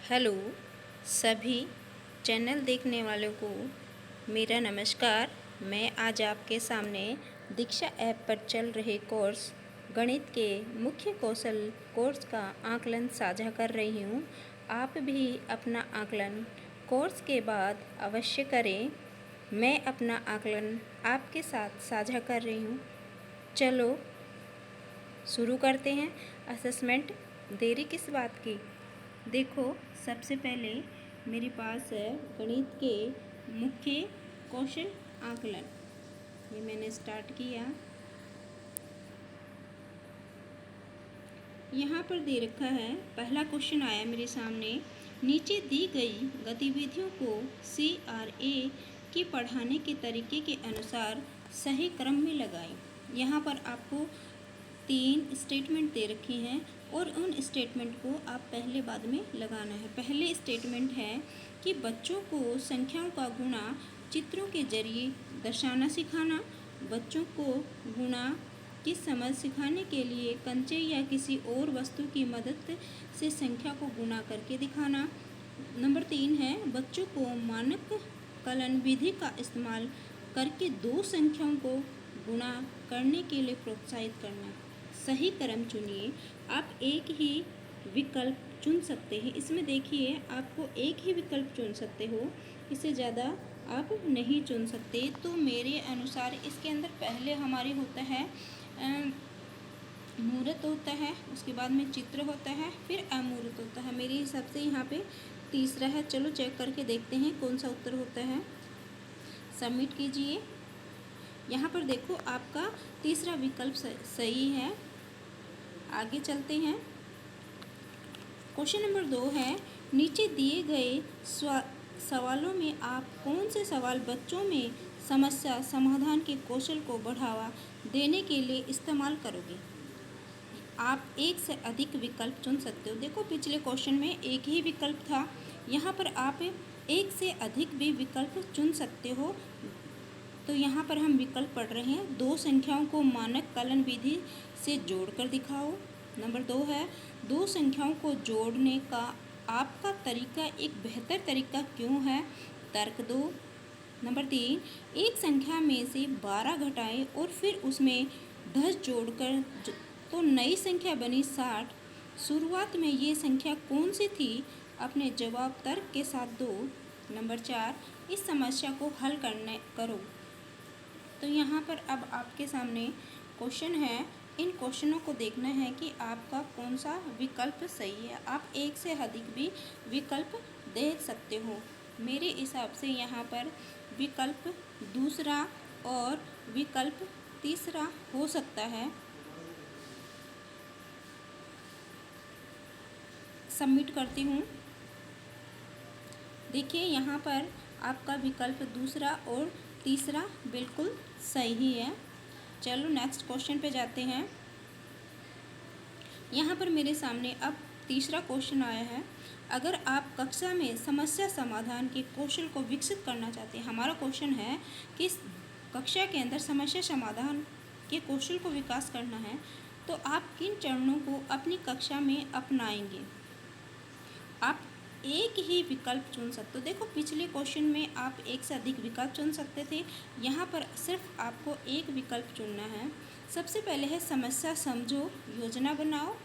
Hello सभी channel देखने वालों को मेरा नमस्कार। मैं आज आपके सामने दीक्षा ऐप पर चल रहे कोर्स गणित के मुख्य कौशल कोर्स का आकलन साझा कर रही हूँ। आप भी अपना आकलन कोर्स के बाद अवश्य करें। मैं अपना आकलन आपके साथ साझा कर रही हूँ। चलो शुरू करते हैं असेसमेंट। देरी किस बात की। देखो, सबसे पहले मेरे पास है गणित के मुख्य कौशल आकलन। ये मैंने स्टार्ट किया। यहाँ पर दे रखा है, पहला क्वेश्चन आया मेरे सामने। नीचे दी गई गतिविधियों को CRA की पढ़ाने के तरीके के अनुसार सही क्रम में लगाएं। यहाँ पर आपको 3 स्टेटमेंट दे रखे हैं और उन स्टेटमेंट को आप पहले बाद में लगाना है। पहले स्टेटमेंट है कि बच्चों को संख्याओं का गुणा चित्रों के जरिए दर्शाना सिखाना। बच्चों को गुणा की समझ सिखाने के लिए कंचे या किसी और वस्तु की मदद से संख्या को गुणा करके दिखाना। नंबर 3 है, बच्चों को मानक कलन विधि का इस्तेमाल करके 2 संख्याओं को गुणा करने के लिए प्रोत्साहित करना। सही क्रम चुनिए। आप एक ही विकल्प चुन सकते हैं। इसमें देखिए, आपको एक ही विकल्प चुन सकते हो, इससे ज़्यादा आप नहीं चुन सकते। तो मेरे अनुसार इसके अंदर पहले हमारे होता है मूर्त होता है, उसके बाद में चित्र होता है, फिर अमूर्त होता है। मेरे हिसाब से यहाँ पे तीसरा है। चलो चेक करके देखते हैं कौन सा उत्तर होता है। सबमिट कीजिए। यहाँ पर देखो, आपका तीसरा विकल्प सही है। आगे चलते हैं। क्वेश्चन नंबर 2 है, नीचे दिए गए सवालों में आप कौन से सवाल बच्चों में समस्या समाधान के कौशल को बढ़ावा देने के लिए इस्तेमाल करोगे। आप एक से अधिक विकल्प चुन सकते हो। देखो, पिछले क्वेश्चन में एक ही विकल्प था, यहाँ पर आप एक से अधिक भी विकल्प चुन सकते हो। तो यहाँ पर हम विकल्प पढ़ रहे हैं। 2 संख्याओं को मानक कलन विधि से जोड़कर दिखाओ। नंबर 2 है, 2 संख्याओं को जोड़ने का आपका तरीका एक बेहतर तरीका क्यों है। तर्क दो। नंबर 3, एक संख्या में से 12 घटाएं और फिर उसमें 10 जोड़कर तो नई संख्या बनी 60। शुरुआत में ये संख्या कौन सी थी। अपने जवाब तर्क के साथ दो। नंबर 4, इस समस्या को हल करो। तो यहाँ पर अब आपके सामने क्वेश्चन है। इन क्वेश्चनों को देखना है कि आपका कौन सा विकल्प सही है। आप एक से अधिक भी विकल्प दे सकते हो। मेरे हिसाब से यहाँ पर विकल्प दूसरा और विकल्प तीसरा हो सकता है। सबमिट करती हूँ। देखिए, यहाँ पर आपका विकल्प दूसरा और तीसरा बिल्कुल सही है। चलो नेक्स्ट क्वेश्चन पे जाते हैं। यहाँ पर मेरे सामने अब तीसरा क्वेश्चन आया है। अगर आप कक्षा में समस्या समाधान के कौशल को विकसित करना चाहते हैं, हमारा क्वेश्चन है कि कक्षा के अंदर समस्या समाधान के कौशल को विकास करना है, तो आप किन चरणों को अपनी कक्षा में अपनाएंगे। आप एक ही विकल्प चुन सकते हो। देखो, पिछले क्वेश्चन में आप एक से अधिक विकल्प चुन सकते थे, यहाँ पर सिर्फ आपको एक विकल्प चुनना है। सबसे पहले है समस्या समझो, योजना बनाओ,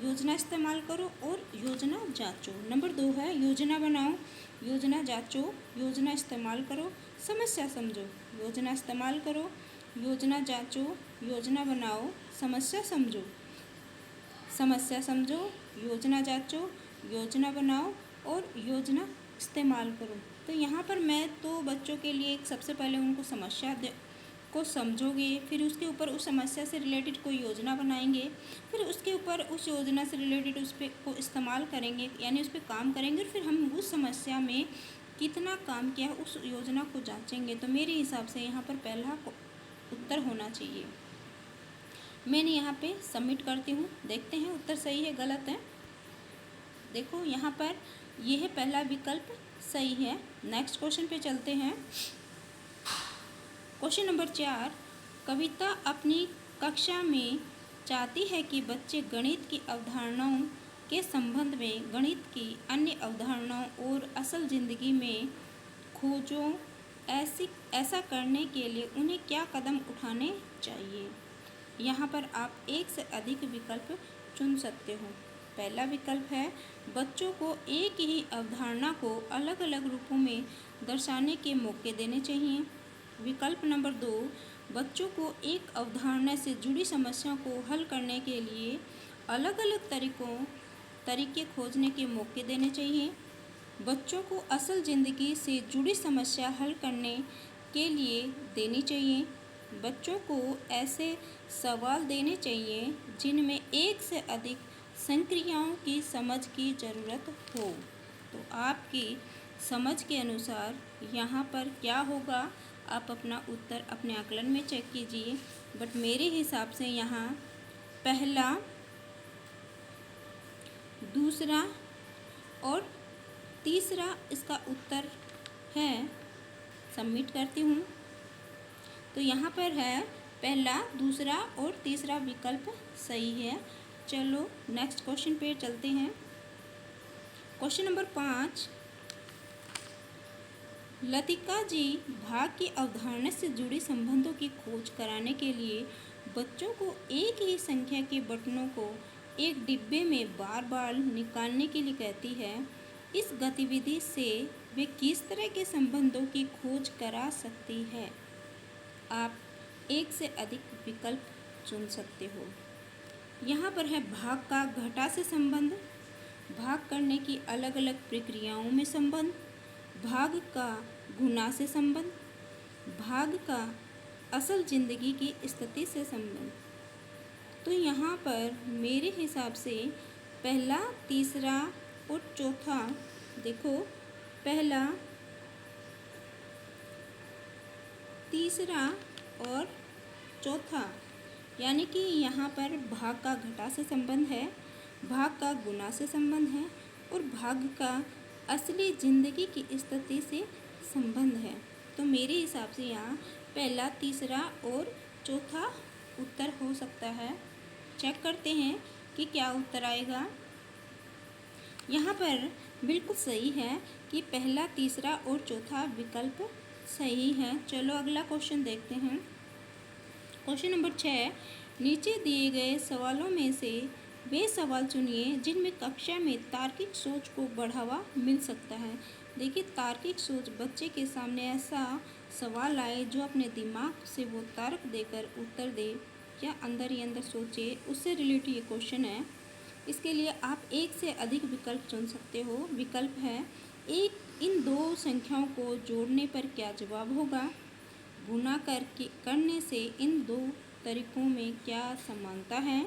योजना इस्तेमाल करो और योजना जांचो। नंबर 2 है, योजना बनाओ, योजना जांचो, योजना इस्तेमाल करो, समस्या समझो, योजना इस्तेमाल करो, योजना जांचो, योजना बनाओ, समस्या समझो, समस्या समझो, योजना जांचो, योजना बनाओ और योजना इस्तेमाल करो। तो यहाँ पर मैं तो बच्चों के लिए सबसे पहले उनको समस्या को समझोगे, फिर उसके ऊपर उस समस्या से रिलेटेड कोई योजना बनाएंगे, फिर उसके ऊपर उस योजना से रिलेटेड उस पर को इस्तेमाल करेंगे, यानी उस पर काम करेंगे, और फिर हम उस समस्या में कितना काम किया उस योजना को जांचेंगे। तो मेरे हिसाब से यहाँ पर पहला उत्तर होना चाहिए। मैंने यहाँ पे सबमिट करती हूँ। देखते हैं उत्तर सही है गलत है। देखो, यहाँ पर यह है पहला विकल्प सही है। नेक्स्ट क्वेश्चन पे चलते हैं। क्वेश्चन नंबर 4, कविता अपनी कक्षा में चाहती है कि बच्चे गणित की अवधारणाओं के संबंध में गणित की अन्य अवधारणाओं और असल ज़िंदगी में खोजों, ऐसा करने के लिए उन्हें क्या कदम उठाने चाहिए। यहाँ पर आप एक से अधिक विकल्प चुन सकते हो। पहला विकल्प है बच्चों को एक ही अवधारणा को अलग अलग रूपों में दर्शाने के मौके देने चाहिए। विकल्प नंबर 2, बच्चों को एक अवधारणा से जुड़ी समस्या को हल करने के लिए अलग अलग तरीके खोजने के मौके देने चाहिए। बच्चों को असल ज़िंदगी से जुड़ी समस्या हल करने के लिए देनी चाहिए। बच्चों को ऐसे सवाल देने चाहिए जिनमें एक से अधिक संक्रियाओं की समझ की ज़रूरत हो। तो आपकी समझ के अनुसार यहाँ पर क्या होगा, आप अपना उत्तर अपने आकलन में चेक कीजिए। बट मेरे हिसाब से यहाँ पहला, दूसरा और तीसरा इसका उत्तर है। सबमिट करती हूँ। तो यहाँ पर है पहला, दूसरा और तीसरा विकल्प सही है। चलो नेक्स्ट क्वेश्चन पे चलते हैं। क्वेश्चन नंबर 5, लतिका जी भाग की अवधारणा से जुड़ी संबंधों की खोज कराने के लिए बच्चों को एक ही संख्या के बटनों को एक डिब्बे में बार बार निकालने के लिए कहती है। इस गतिविधि से वे किस तरह के संबंधों की खोज करा सकती है। आप एक से अधिक विकल्प चुन सकते हो। यहाँ पर है भाग का घटा से संबंध, भाग करने की अलग अलग प्रक्रियाओं में संबंध, भाग का गुणा से संबंध, भाग का असल जिंदगी की स्थिति से संबंध। तो यहाँ पर मेरे हिसाब से पहला, तीसरा और चौथा, देखो पहला, तीसरा और चौथा, यानी कि यहाँ पर भाग का घटा से संबंध है, भाग का गुणा से संबंध है और भाग का असली ज़िंदगी की स्थिति से संबंध है। तो मेरे हिसाब से यहाँ पहला, तीसरा और चौथा उत्तर हो सकता है। चेक करते हैं कि क्या उत्तर आएगा। यहाँ पर बिल्कुल सही है कि पहला, तीसरा और चौथा विकल्प सही है। चलो अगला क्वेश्चन देखते हैं। क्वेश्चन नंबर 6, नीचे दिए गए सवालों में से वे सवाल चुनिए जिनमें कक्षा में तार्किक सोच को बढ़ावा मिल सकता है। देखिए, तार्किक सोच, बच्चे के सामने ऐसा सवाल आए जो अपने दिमाग से वो तर्क देकर उत्तर दे या अंदर ही अंदर सोचे, उससे रिलेटेड ये क्वेश्चन है। इसके लिए आप एक से अधिक विकल्प चुन सकते हो। विकल्प है एक, इन दो संख्याओं को जोड़ने पर क्या जवाब होगा। गुणा करने से इन दो तरीकों में क्या समानता है।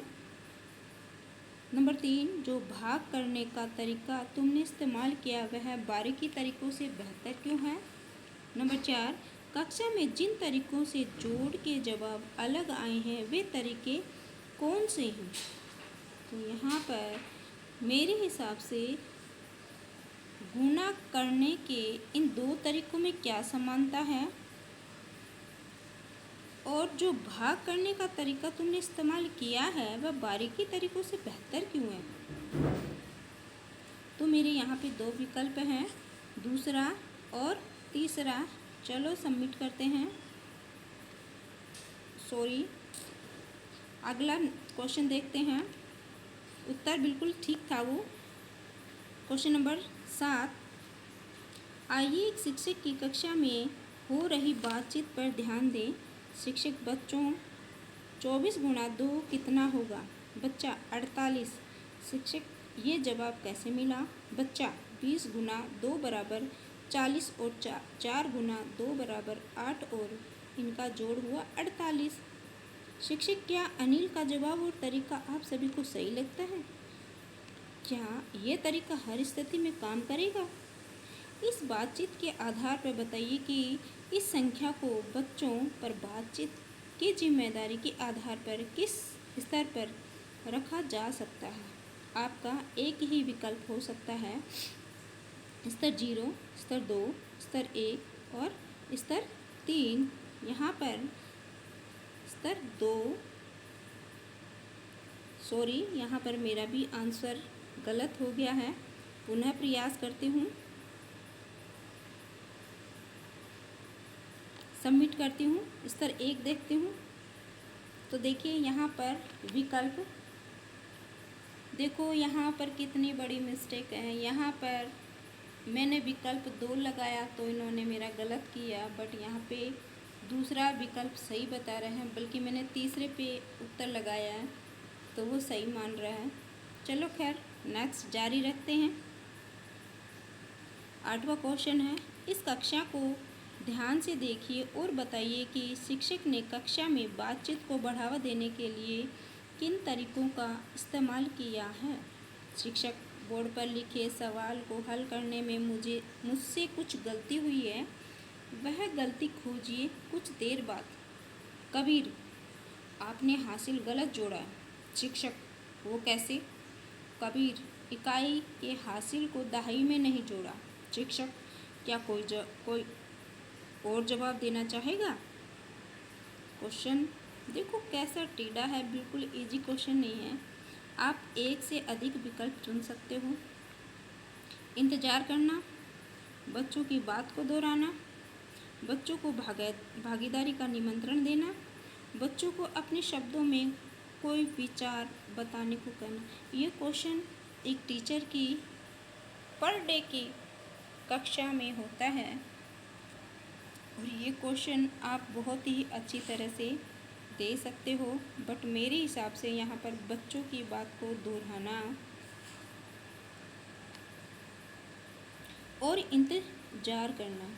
नंबर 3, जो भाग करने का तरीका तुमने इस्तेमाल किया वह बारीकी तरीकों से बेहतर क्यों है। नंबर 4, कक्षा में जिन तरीकों से जोड़ के जवाब अलग आए हैं वे तरीके कौन से हैं। तो यहाँ पर मेरे हिसाब से गुणा करने के इन दो तरीकों में क्या समानता है और जो भाग करने का तरीका तुमने इस्तेमाल किया है वह बारीकी तरीकों से बेहतर क्यों है। तो मेरे यहाँ पे दो विकल्प हैं, दूसरा और तीसरा। चलो सबमिट करते हैं। सॉरी, अगला क्वेश्चन देखते हैं। उत्तर बिल्कुल ठीक था वो। क्वेश्चन नंबर 7, आइए एक शिक्षक की कक्षा में हो रही बातचीत पर ध्यान दें। शिक्षक बच्चों 24 गुणा 2 कितना होगा। बच्चा 48। शिक्षक, ये जवाब कैसे मिला। बच्चा 20 गुणा 2 बराबर 40 और 4 गुणा 2 बराबर 8 और इनका जोड़ हुआ 48। शिक्षक, क्या अनिल का जवाब और तरीका आप सभी को सही लगता है। क्या ये तरीका हर स्थिति में काम करेगा। इस बातचीत के आधार पर बताइए कि इस संख्या को बच्चों पर बातचीत की जिम्मेदारी के आधार पर किस स्तर पर रखा जा सकता है। आपका एक ही विकल्प हो सकता है, स्तर 0, स्तर 2, स्तर 1 और स्तर 3। यहाँ पर स्तर 2, सॉरी, यहाँ पर मेरा भी आंसर गलत हो गया है। पुनः प्रयास करती हूँ, सबमिट करती हूँ। स्तर 1 देखती हूँ तो देखिए यहाँ पर विकल्प, देखो यहाँ पर कितनी बड़ी मिस्टेक है। यहाँ पर मैंने विकल्प 2 लगाया तो इन्होंने मेरा गलत किया, बट यहाँ पे दूसरा विकल्प सही बता रहे हैं, बल्कि मैंने तीसरे पे उत्तर लगाया है तो वो सही मान रहा है। चलो खैर, नेक्स्ट जारी रखते हैं। 8वां क्वेश्चन है, इस कक्षा को ध्यान से देखिए और बताइए कि शिक्षक ने कक्षा में बातचीत को बढ़ावा देने के लिए किन तरीकों का इस्तेमाल किया है। शिक्षक, बोर्ड पर लिखे सवाल को हल करने में मुझसे कुछ गलती हुई है, वह गलती खोजिए। कुछ देर बाद, कबीर, आपने हासिल गलत जोड़ा। शिक्षक, वो कैसे। कबीर, इकाई के हासिल को दहाई में नहीं जोड़ा। शिक्षक, क्या कोई और जवाब देना चाहेगा। क्वेश्चन देखो कैसा टेढ़ा है, बिल्कुल इजी क्वेश्चन नहीं है। आप एक से अधिक विकल्प चुन सकते हो। इंतज़ार करना, बच्चों की बात को दोहराना, बच्चों को भागीदारी का निमंत्रण देना, बच्चों को अपने शब्दों में कोई विचार बताने को कहना। ये क्वेश्चन एक टीचर की पर डे की कक्षा में होता है और ये क्वेश्चन आप बहुत ही अच्छी तरह से दे सकते हो, बट मेरे हिसाब से यहाँ पर बच्चों की बात को दोहराना और इंतज़ार करना,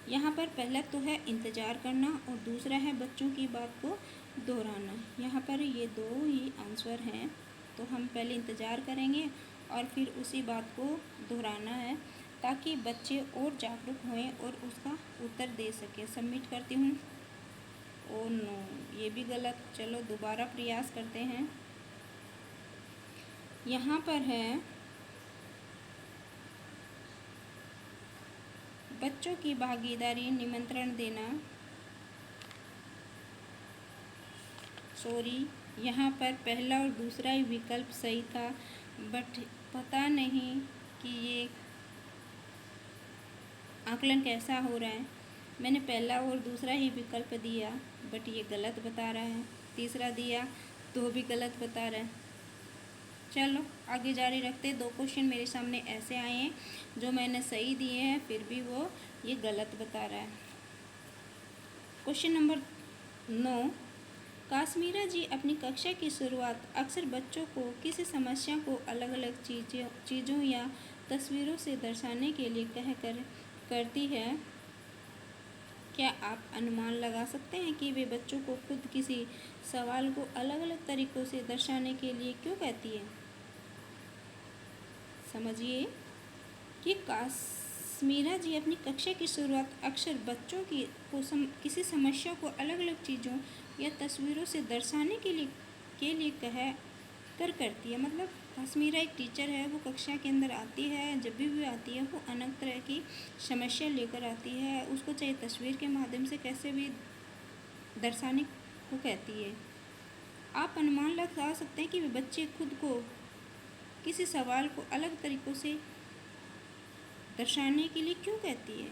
यहाँ पर पहला तो है इंतज़ार करना और दूसरा है बच्चों की बात को दोहराना। यहाँ पर ये दो ही आंसर हैं, तो हम पहले इंतज़ार करेंगे और फिर उसी बात को दोहराना है ताकि बच्चे और जागरूक होएं और उसका उत्तर दे सकें। सबमिट करती हूँ। ओ नो, ये भी गलत। चलो दोबारा प्रयास करते हैं। यहाँ पर है बच्चों की भागीदारी निमंत्रण देना। सॉरी, यहाँ पर पहला और दूसरा ही विकल्प सही था, बट पता नहीं कि ये आकलन कैसा हो रहा है। मैंने पहला और दूसरा ही विकल्प दिया, बट ये गलत बता रहा है। तीसरा दिया तो भी गलत बता रहा है। चलो आगे जारी रखते। 2 क्वेश्चन मेरे सामने ऐसे आए हैं जो मैंने सही दिए हैं, फिर भी वो ये गलत बता रहा है। क्वेश्चन नंबर 9, काश्मीरा जी अपनी कक्षा की शुरुआत अक्सर बच्चों को किसी समस्या को अलग अलग चीज़ों या तस्वीरों से दर्शाने के लिए कहकर करती है। क्या आप अनुमान लगा सकते हैं कि वे बच्चों को खुद किसी सवाल को अलग अलग तरीक़ों से दर्शाने के लिए क्यों कहती है। समझिए कि काश्मीरा जी अपनी कक्षा की शुरुआत अक्सर बच्चों की किसी समस्या को अलग अलग चीज़ों या तस्वीरों से दर्शाने के लिए कह कर करती है। मतलब काश्मीरा एक टीचर है, वो कक्षा के अंदर आती है, जब भी आती है वो अनेक तरह की समस्या लेकर आती है, उसको चाहे तस्वीर के माध्यम से कैसे भी दर्शाने को कहती है। आप अनुमान लगा सकते हैं कि वे बच्चे खुद को किसी सवाल को अलग तरीक़ों से दर्शाने के लिए क्यों कहती है।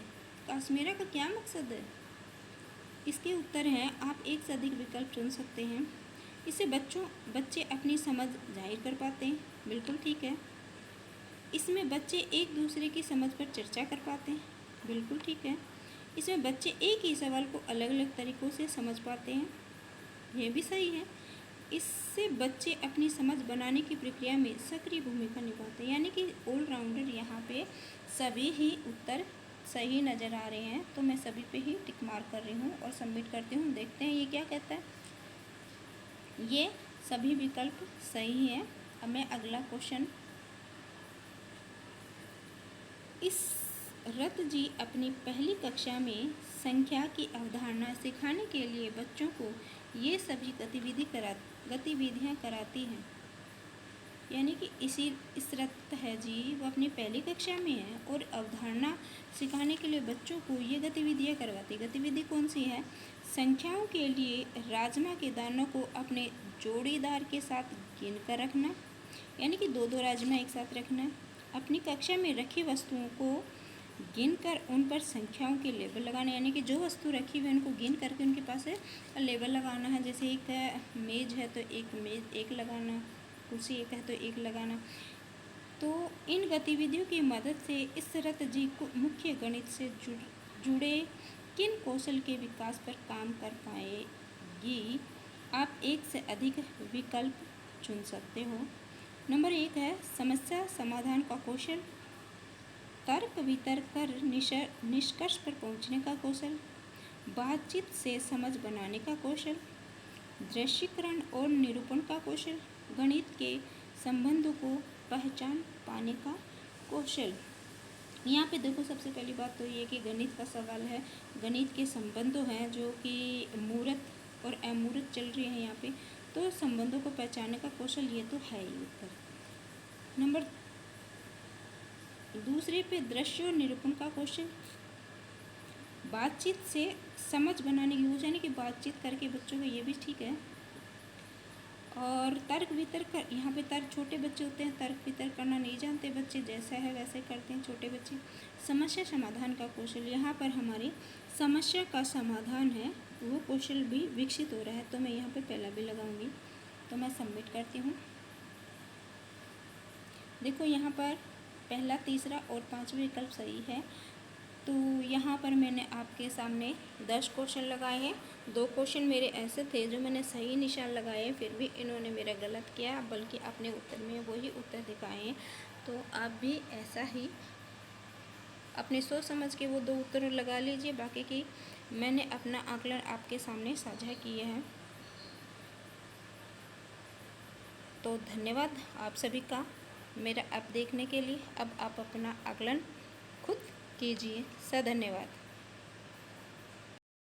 काश्मीरा का क्या मकसद है। इसके उत्तर हैं, आप एक से अधिक विकल्प चुन सकते हैं। इससे बच्चे अपनी समझ जाहिर कर पाते हैं, बिल्कुल ठीक है। इसमें बच्चे एक दूसरे की समझ पर चर्चा कर पाते हैं, बिल्कुल ठीक है। इसमें बच्चे एक ही सवाल को अलग अलग तरीक़ों से समझ पाते हैं, ये भी सही है। इससे बच्चे अपनी समझ बनाने की प्रक्रिया में सक्रिय भूमिका निभाते हैं, यानी कि ऑलराउंडर यहाँ पे सभी ही उत्तर सही नज़र आ रहे हैं, तो मैं सभी पे ही टिक मार्क कर रही हूँ और सबमिट करती हूँ। देखते हैं ये क्या कहता है। ये सभी विकल्प सही हैं। अब मैं अगला क्वेश्चन, इशरत जी अपनी पहली कक्षा में संख्या की अवधारणा सिखाने के लिए बच्चों को ये सभी गतिविधियाँ कराती हैं। यानी कि इशरत है जी, वो अपनी पहली कक्षा में है और अवधारणा सिखाने के लिए बच्चों को ये गतिविधियाँ करवाती है। गतिविधि कौन सी है। संख्याओं के लिए राजमा के दानों को अपने जोड़ीदार के साथ गिन कर रखना, यानी कि दो दो राजमा एक साथ रखना है। अपनी कक्षा में रखी वस्तुओं को गिनकर उन पर संख्याओं के लेबल लगाना, यानी कि जो वस्तु रखी हुई है उनको गिन करके उनके पास लेबल लगाना है। जैसे एक मेज़ है तो एक मेज़ एक लगाना, कुर्सी एक है तो एक लगाना। तो इन गतिविधियों की मदद से इस शरत जी को मुख्य गणित से जुड़े किन कौशल के विकास पर काम कर पाएगी? आप एक से अधिक विकल्प चुन सकते हो। नंबर 1 है समस्या समाधान का कौशल, तर्क वितर्क कर निष्कर्ष पर पहुंचने का कौशल, बातचीत से समझ बनाने का कौशल, दृश्यीकरण और निरूपण का कौशल, गणित के संबंधों को पहचान पाने का कौशल। यहाँ पे देखो, सबसे पहली बात तो ये कि गणित का सवाल है, गणित के संबंधों हैं जो कि मूर्त और अमूर्त चल रही है यहाँ पे, तो संबंधों को पहचानने का कौशल ये तो है ही उत्तर। नंबर दूसरे पे दृश्य और निरूपण का क्वेश्चन, बातचीत से समझ बनाने की हो जाने की बातचीत करके बच्चों को, ये भी ठीक है। और तर्क वितर्क, यहाँ पे तर्क, छोटे बच्चे होते हैं तर्क वितर्क करना नहीं जानते बच्चे, जैसा है वैसे करते हैं छोटे बच्चे। समस्या समाधान का कौशल, यहाँ पर हमारी समस्या का समाधान है वो कौशल भी विकसित हो रहा है, तो मैं यहाँ पे पहला भी लगाऊंगी। तो मैं सबमिट करती हूँ। देखो यहाँ पर पहला, तीसरा और पांचवा विकल्प सही है। तो यहाँ पर मैंने आपके सामने 10 क्वेश्चन लगाए हैं। 2 क्वेश्चन मेरे ऐसे थे जो मैंने सही निशान लगाए, फिर भी इन्होंने मेरा गलत किया, बल्कि अपने उत्तर में वही उत्तर दिखाए हैं। तो आप भी ऐसा ही अपने सोच समझ के वो 2 उत्तर लगा लीजिए। बाकी की मैंने अपना आकलन आपके सामने साझा किए हैं। तो धन्यवाद आप सभी का मेरा ऐप देखने के लिए। अब आप अपना आकलन खुद कीजिए। धन्यवाद।